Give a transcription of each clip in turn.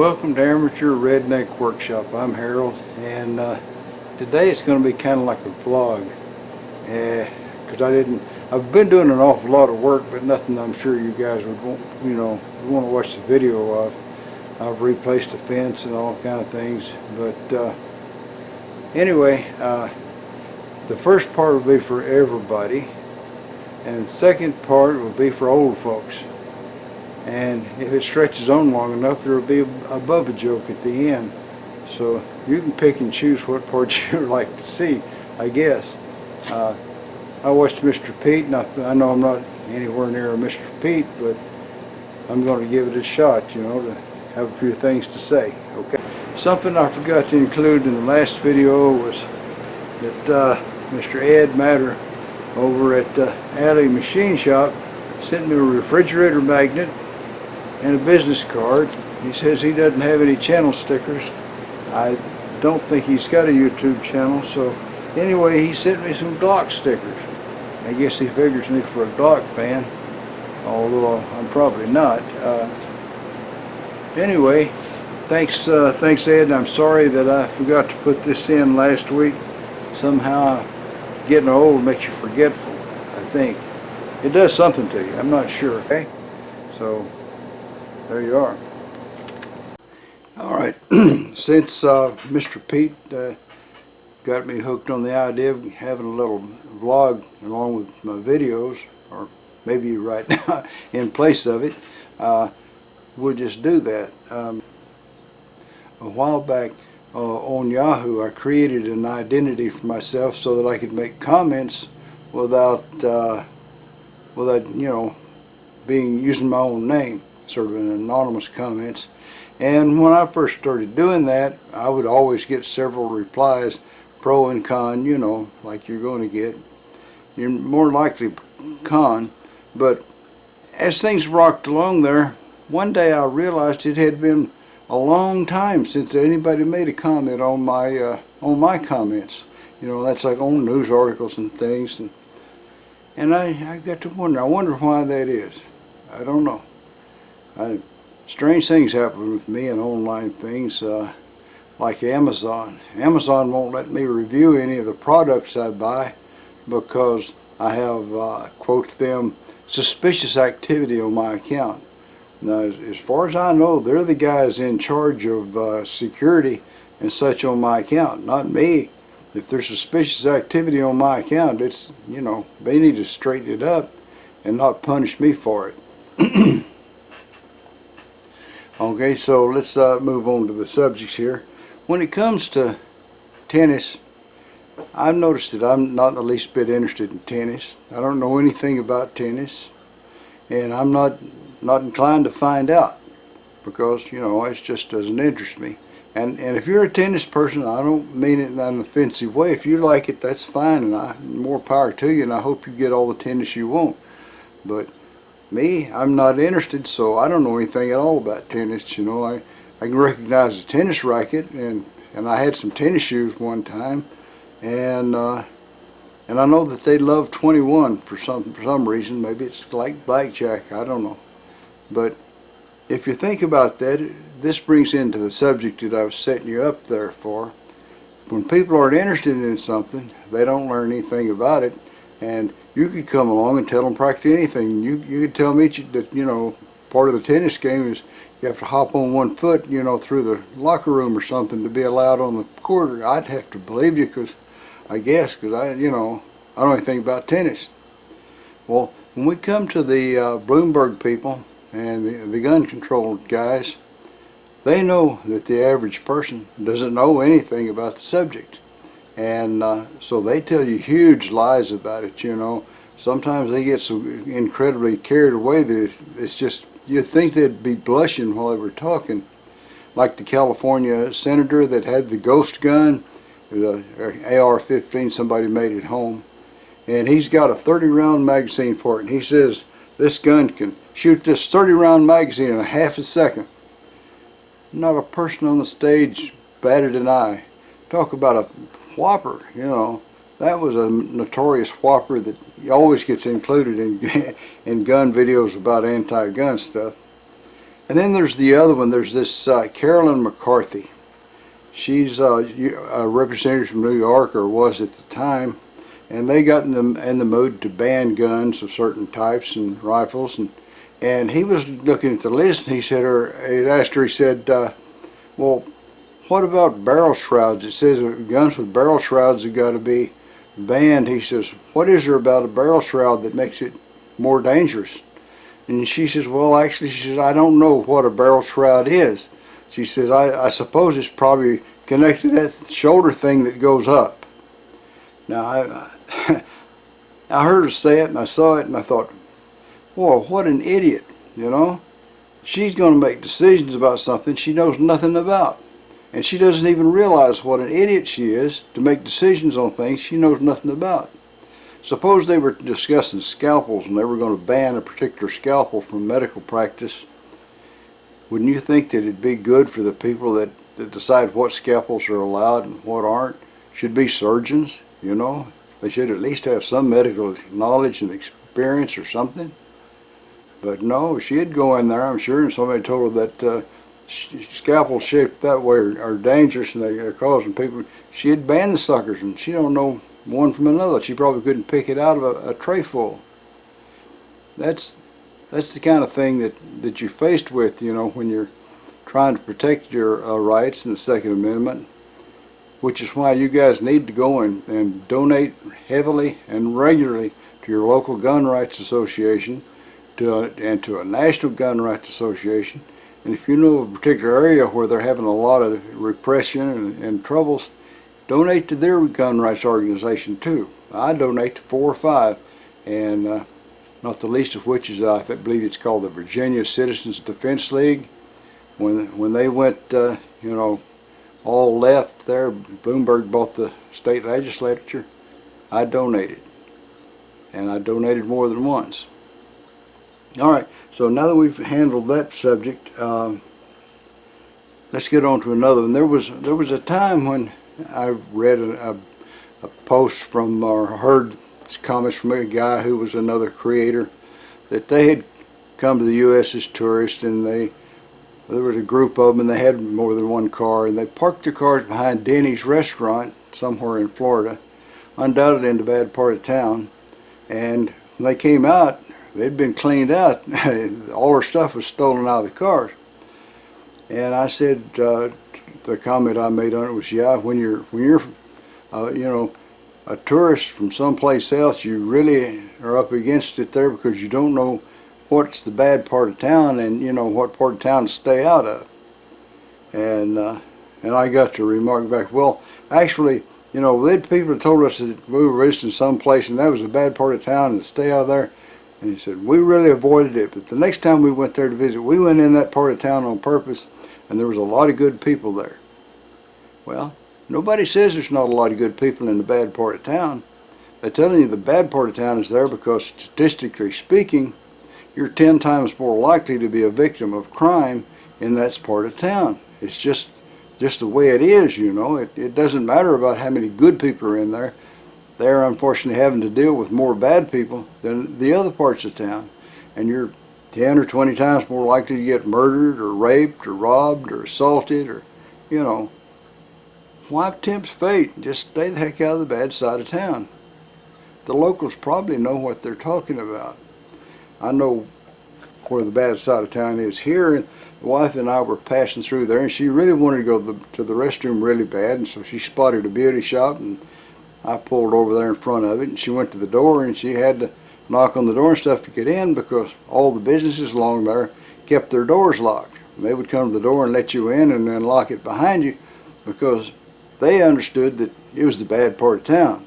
Welcome to Amateur Redneck Workshop. I'm Harold, and today it's going to be kind of like a vlog, because I've been doing an awful lot of work, but nothing I'm sure you guys would want to watch the video of. I've replaced the fence and all kind of things, but anyway, the first part will be for everybody, and the second part will be for old folks. And if it stretches on long enough, there will be a Bubba joke at the end. So you can pick and choose what parts you'd like to see, I guess. I watched Mr. Pete, and I know I'm not anywhere near a Mr. Pete, but I'm going to give it a shot, to have a few things to say. Okay. Something I forgot to include in the last video was that Mr. Ed Matter over at Alley Machine Shop sent me a refrigerator magnet and a business card. He says he doesn't have any channel stickers. I don't think he's got a YouTube channel, so anyway, he sent me some Glock stickers. I guess he figures me for a Glock fan, although I'm probably not. Anyway, thanks Ed. I'm sorry that I forgot to put this in last week. Somehow getting old makes you forgetful, I think. It does something to you, I'm not sure. Okay, so there you are. Alright, since Mr. Pete got me hooked on the idea of having a little vlog along with my videos, or maybe right now in place of it, we'll just do that. A while back on Yahoo, I created an identity for myself so that I could make comments without using my own name, sort of an anonymous comments. And when I first started doing that, I would always get several replies, pro and con, like you're going to get. You're more likely con, but as things rocked along there, one day I realized it had been a long time since anybody made a comment on my comments. That's like on news articles and things, and I got to wonder. I wonder why that is. I don't know. Strange things happen with me and online things, like Amazon. Amazon won't let me review any of the products I buy because I have, quote them, suspicious activity on my account. Now, as far as I know, they're the guys in charge of security and such on my account, not me. If there's suspicious activity on my account, it's, they need to straighten it up and not punish me for it. Okay, so let's move on to the subjects here. When it comes to tennis, I've noticed that I'm not in the least bit interested in tennis. I don't know anything about tennis, and I'm not inclined to find out because, it just doesn't interest me. And if you're a tennis person, I don't mean it in an offensive way. If you like it, that's fine, and more power to you, and I hope you get all the tennis you want. But me, I'm not interested, so I don't know anything at all about tennis. I can recognize a tennis racket, and I had some tennis shoes one time, and I know that they love 21 for some reason. Maybe it's like blackjack, I don't know. But if you think about that, this brings into the subject that I was setting you up there for. When people aren't interested in something, they don't learn anything about it, and you could come along and tell them practically anything. You could tell me that, part of the tennis game is you have to hop on one foot, through the locker room or something to be allowed on the court. I'd have to believe you because I don't know anything about tennis. Well, when we come to the Bloomberg people and the gun control guys, they know that the average person doesn't know anything about the subject. And so they tell you huge lies about it, Sometimes they get so incredibly carried away that it's just, you'd think they'd be blushing while they were talking. Like the California senator that had the ghost gun, it was a AR-15 somebody made at home. And he's got a 30-round magazine for it. And he says this gun can shoot this 30-round magazine in a half a second. Not a person on the stage batted an eye. Talk about a whopper, That was a notorious whopper that always gets included in gun videos about anti-gun stuff. And then there's the other one. There's this Carolyn McCarthy. She's a representative from New York, or was at the time, and they got in the mood to ban guns of certain types and rifles. And he was looking at the list, and he said, or he asked her, he said, well, what about barrel shrouds? It says guns with barrel shrouds have got to be banned. He says, what is there about a barrel shroud that makes it more dangerous? And she says, well, actually, she says, I don't know what a barrel shroud is. She says, I suppose it's probably connected to that shoulder thing that goes up. Now, I heard her say it, and I saw it, and I thought, whoa, what an idiot, you know? She's going to make decisions about something she knows nothing about. And she doesn't even realize what an idiot she is to make decisions on things she knows nothing about. Suppose they were discussing scalpels and they were going to ban a particular scalpel from medical practice. Wouldn't you think that it'd be good for the people that decide what scalpels are allowed and what aren't? Should be surgeons, you know? They should at least have some medical knowledge and experience or something. But no, she'd go in there, I'm sure, and somebody told her that scalpels shaped that way are dangerous and they're causing people. She'd ban the suckers, and she don't know one from another. She probably couldn't pick it out of a tray full. That's the kind of thing that you're faced with, you know, when you're trying to protect your rights in the Second Amendment, which is why you guys need to go and donate heavily and regularly to your local gun rights association, and to a national gun rights association. And if you know of a particular area where they're having a lot of repression and troubles, donate to their gun rights organization too. I donate to 4 or 5, and not the least of which is, I believe it's called the Virginia Citizens Defense League. When they went, you know, all left there, Bloomberg bought the state legislature, I donated. And I donated more than once. All right, so now that we've handled that subject, let's get on to another one. There was a time when I read a post from, or heard comments from a guy who was another creator, that they had come to the U.S. as tourists, and there was a group of them, and they had more than one car, and they parked their cars behind Denny's restaurant somewhere in Florida, undoubtedly in the bad part of town, and when they came out, they'd been cleaned out. All their stuff was stolen out of the cars. And I said, the comment I made on it was, yeah, when you're you know, a tourist from someplace else, you really are up against it there, because you don't know what's the bad part of town, and you know what part of town to stay out of. And I got to remark back, well, actually, you know, they people told us that we were visiting someplace and that was a bad part of town and to stay out of there. And he said, we really avoided it, but the next time we went there to visit, we went in that part of town on purpose, and there was a lot of good people there. Well, nobody says there's not a lot of good people in the bad part of town. They're telling you the bad part of town is there because, statistically speaking, you're 10 times more likely to be a victim of crime in that part of town. It's just the way it is, you know. It doesn't matter about how many good people are in there. They're unfortunately having to deal with more bad people than the other parts of town. And you're 10 or 20 times more likely to get murdered or raped or robbed or assaulted, or, you know. Why tempt fate? Just stay the heck out of the bad side of town. The locals probably know what they're talking about. I know where the bad side of town is here, and the wife and I were passing through there, and she really wanted to go to the restroom really bad, and so she spotted a beauty shop, and I pulled over there in front of it, and she went to the door, and she had to knock on the door and stuff to get in, because all the businesses along there kept their doors locked. And they would come to the door and let you in and then lock it behind you, because they understood that it was the bad part of town.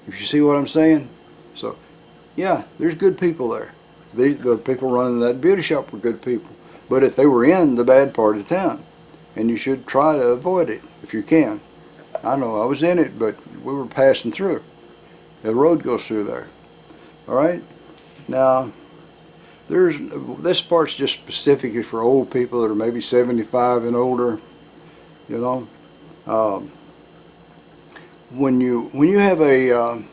If you see what I'm saying? So, yeah, there's good people there. The people running that beauty shop were good people. But if they were in the bad part of town, and you should try to avoid it if you can. I know I was in it, but we were passing through. The road goes through there. All right? Now, this part's just specifically for old people that are maybe 75 and older, you know. When you have a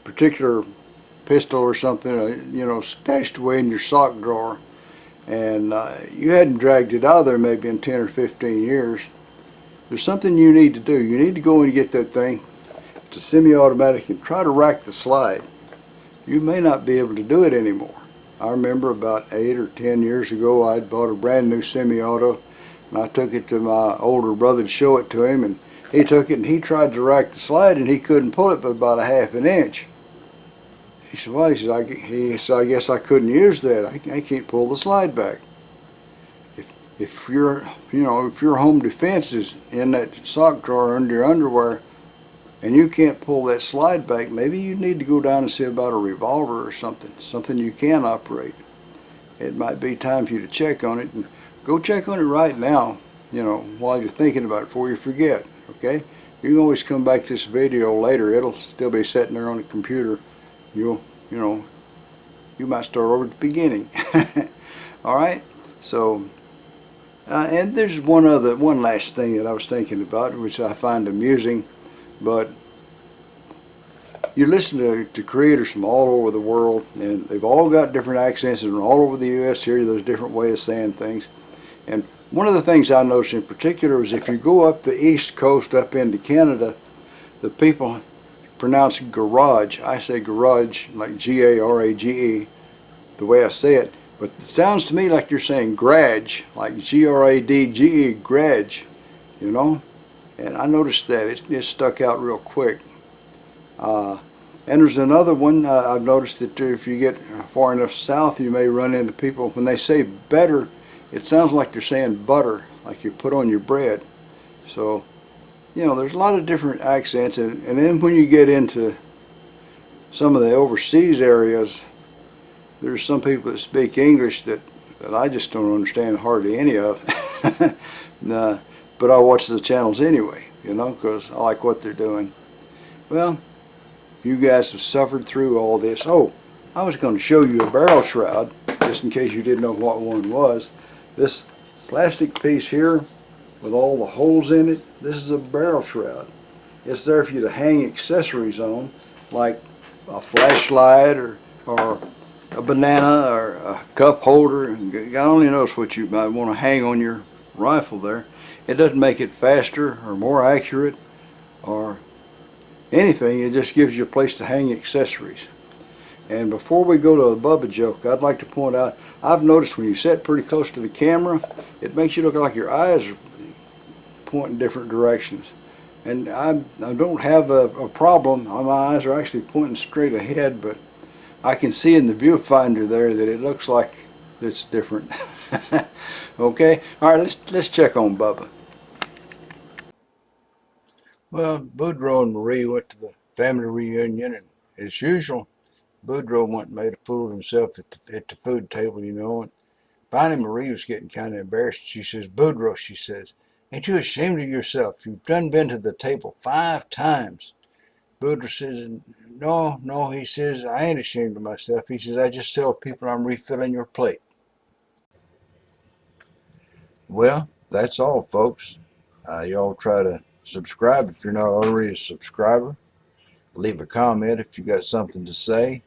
particular pistol or something, stashed away in your sock drawer, and you hadn't dragged it out of there maybe in 10 or 15 years, there's something you need to do. You need to go and get that thing. It's a semi-automatic, and try to rack the slide. You may not be able to do it anymore. I remember about 8 or 10 years ago, I'd bought a brand new semi-auto, and I took it to my older brother to show it to him, and he took it and he tried to rack the slide, and he couldn't pull it but about a half an inch. He said, well, he said, I guess I couldn't use that. I can't pull the slide back. If your home defense is in that sock drawer under your underwear, and you can't pull that slide back, maybe you need to go down and see about a revolver or something you can operate. It might be time for you to check on it, and go check on it right now, while you're thinking about it before you forget, okay? You can always come back to this video later. It'll still be sitting there on the computer. You might start over at the beginning. All right, so and there's one last thing that I was thinking about, which I find amusing. But you listen to creators from all over the world, and they've all got different accents, and all over the U.S. here there's different ways of saying things. And one of the things I noticed in particular is if you go up the East Coast up into Canada, the people pronounce garage. I say garage like G-A-R-A-G-E, the way I say it. But it sounds to me like you're saying grudge, like G-R-A-D-G-E, grudge, And I noticed that it stuck out real quick. And there's another one I've noticed that if you get far enough south, you may run into people, when they say better, it sounds like they're saying butter, like you put on your bread. So, there's a lot of different accents, and then when you get into some of the overseas areas, there's some people that speak English that I just don't understand hardly any of. But I watch the channels anyway, because I like what they're doing. Well, you guys have suffered through all this. Oh, I was going to show you a barrel shroud, just in case you didn't know what one was. This plastic piece here with all the holes in it, this is a barrel shroud. It's there for you to hang accessories on, like a flashlight or a banana or a cup holder. God only knows what you might want to hang on your rifle there. It doesn't make it faster or more accurate or anything. It just gives you a place to hang accessories. And before we go to the Bubba joke, I'd like to point out, I've noticed when you sit pretty close to the camera, it makes you look like your eyes are pointing different directions. And I don't have a problem. My eyes are actually pointing straight ahead, but I can see in the viewfinder there that it looks like it's different. Okay, all right, let's check on Bubba. Well, Boudreaux and Marie went to the family reunion, and as usual, Boudreaux went and made a fool of himself at the food table, and finally Marie was getting kind of embarrassed. She says, Boudreaux, she says, ain't you ashamed of yourself? You've done been to the table 5 times. Boudreaux says, no, he says, I ain't ashamed of myself. He says, I just tell people I'm refilling your plate. Well, that's all, folks. Y'all try to subscribe if you're not already a subscriber. Leave a comment if you got something to say.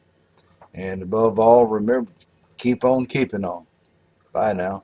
And above all, remember, keep on keeping on. Bye now.